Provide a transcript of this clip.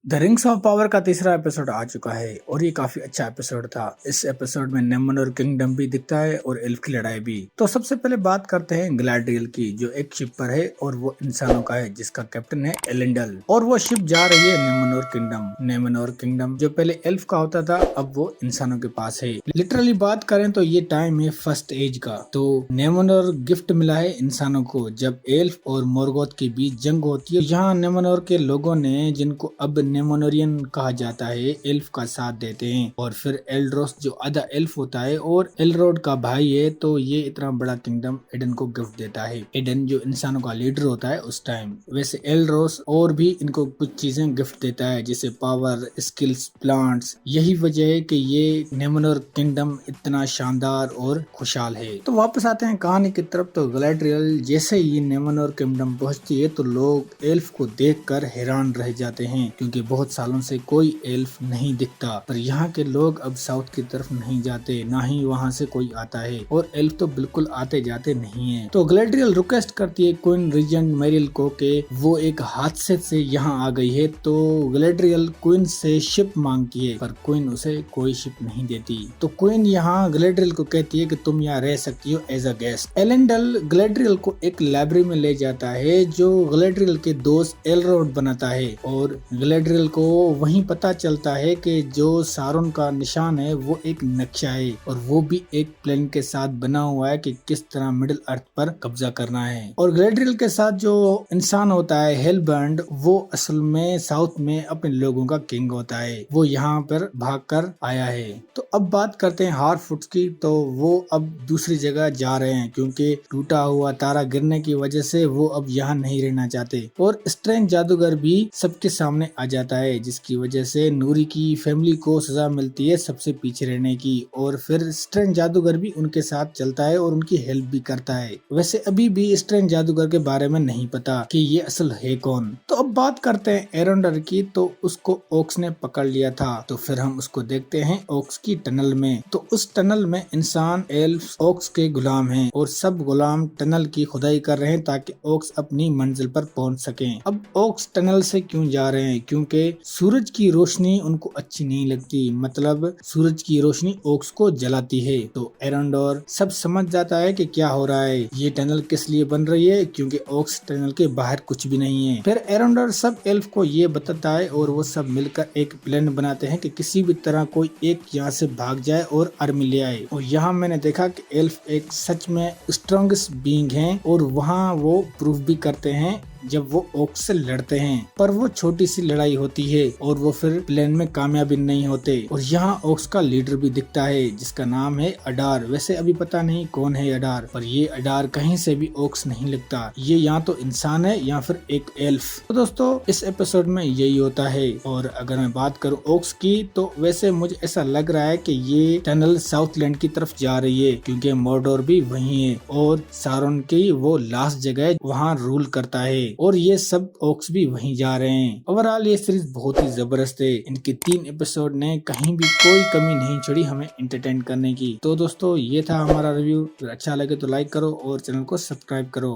The rings of power का तीसरा episode आ चुका है और ये काफी अच्छा एपिसोड था। इस एपिसोड में नेमन किंगडम भी दिखता है और एल्फ की लड़ाई भी। तो सबसे पहले बात करते हैं ग्लैडियल की, जो एक शिप पर है और वो इंसानों का है, जिसका कैप्टन है एलेंडल। और वो शिप जा रही है नेमनोर किंगडम। नेमनोर किंगडम जो पहले एल्फ का होता था, अब वो इंसानों के पास है। लिटरली बात करें तो ये टाइम है फर्स्ट एज का। तो नेमनोर गिफ्ट मिला है इंसानों को जब एल्फ और मोर्गोथ के बीच जंग होती है। यहाँ नेमनोर के लोगों ने, जिनको अब नेमोनोरियन कहा जाता है, एल्फ का साथ देते हैं। और फिर एल्ड्रोस जो आधा एल्फ होता है और एलरोड का भाई है, तो ये इतना बड़ा किंगडम एडन को गिफ्ट देता है। एडन जो इंसानों का लीडर होता है उस टाइम। वैसे एल्ड्रोस और भी इनको कुछ चीजें गिफ्ट देता है, जैसे पावर, स्किल्स, प्लांट्स। यही वजह है कि ये नेमोनोर किंगडम इतना शानदार और खुशहाल है। तो वापस आते हैं कहानी की तरफ। तो गैladriel जैसे ही नेमोनोर किंगडम पहुंचती है तो लोग एल्फ को देखकर हैरान रह जाते हैं, क्योंकि बहुत सालों से कोई एल्फ नहीं दिखता। पर यहाँ के लोग अब साउथ की तरफ नहीं जाते, ना ही वहाँ से कोई आता है, और एल्फ तो बिल्कुल आते जाते नहीं है। तो ग्लैड्रियल रिक्वेस्ट करती है क्वीन रीजेंट मेरिल को कि वो एक हादसे से यहाँ आ गई है। तो ग्लैड्रियल क्वीन से शिप मांगती है, पर क्वीन उसे कोई शिप नहीं देती। तो क्वीन यहाँ ग्लैड्रियल को कहती है कि तुम यहाँ रह सकती हो एज अ गेस्ट। एलेंडल ग्लैड्रियल को एक लाइब्रेरी में ले जाता है, जो ग्लैड्रियल के दोस्त एलरोड बनाता है। और ग्लैड्रियल को वहीं पता चलता है कि जो सारोन का निशान है वो एक नक्शा है, और वो भी एक प्लान के साथ बना हुआ है कि किस तरह मिडिल अर्थ पर कब्जा करना है। और ग्लैड्रियल के साथ जो इंसान होता है हेलबर्न, वो असल में साउथ में अपने लोगों का किंग होता है। वो यहाँ पर भागकर आया है। तो अब बात करते हैं हार्फुट की। तो वो अब दूसरी जगह जा रहे हैं, क्योंकि टूटा हुआ तारा गिरने की वजह से वो अब यहाँ नहीं रहना चाहते। और स्ट्रेंज जादूगर भी सबके सामने आ जाता है, जिसकी वजह से नूरी की फैमिली को सजा मिलती है सबसे पीछे रहने की। और फिर स्ट्रेंज जादूगर भी उनके साथ चलता है और उनकी हेल्प भी करता है। वैसे अभी भी स्ट्रेंज जादूगर के बारे में नहीं पता कि ये असल है कौन। तो अब बात करते हैं एरोंडर की। तो उसको ओक्स ने पकड़ लिया था। तो फिर हम उसको देखते हैं ओक्स की टनल में। तो उस टनल में इंसान, एल्फ ओक्स के गुलाम हैं, और सब गुलाम टनल की खुदाई कर रहे हैं ताकि ओक्स अपनी मंजिल पर पहुंच सके। अब ओक्स टनल से क्यों जा रहे हैं? क्योंकि सूरज की रोशनी उनको अच्छी नहीं लगती, मतलब सूरज की रोशनी ओक्स को जलाती है। तो एरोंडोर सब समझ जाता है कि क्या हो रहा है, ये टनल किस लिए बन रही है, क्योंकि ओक्स टनल के बाहर कुछ भी नहीं है। फिर एरोंडोर सब एल्फ को ये बताता है और वो सब मिलकर एक प्लान बनाते हैं कि किसी भी तरह कोई एक यहाँ से भाग जाए और आर्मी ले आए। और यहाँ मैंने देखा कि एल्फ एक सच में स्ट्रॉन्गेस्ट बीइंग हैं, और वहाँ वो प्रूफ भी करते हैं जब वो ओक्स से लड़ते हैं। पर वो छोटी सी लड़ाई होती है और वो फिर प्लान में कामयाब नहीं होते। और यहाँ ओक्स का लीडर भी दिखता है, जिसका नाम है अडार। वैसे अभी पता नहीं कौन है अडार, पर ये अडार कहीं से भी ओक्स नहीं लगता। ये या तो इंसान है या फिर एक एल्फ। तो दोस्तों इस एपिसोड में यही होता है। और अगर मैं बात करूँ ओक्स की, तो वैसे मुझे ऐसा लग रहा है कि ये टनल साउथलैंड की तरफ जा रही है, क्योंकि मॉर्डोर भी वही है और सारोन की वो लास्ट जगह वहाँ रूल करता है, और ये सब ओक्स भी वहीं जा रहे हैं। ओवरऑल ये सीरीज बहुत ही जबरदस्त है। इनके 3 एपिसोड ने कहीं भी कोई कमी नहीं छोड़ी हमें एंटरटेन करने की। तो दोस्तों ये था हमारा रिव्यू। अगर अच्छा लगे तो लाइक करो और चैनल को सब्सक्राइब करो।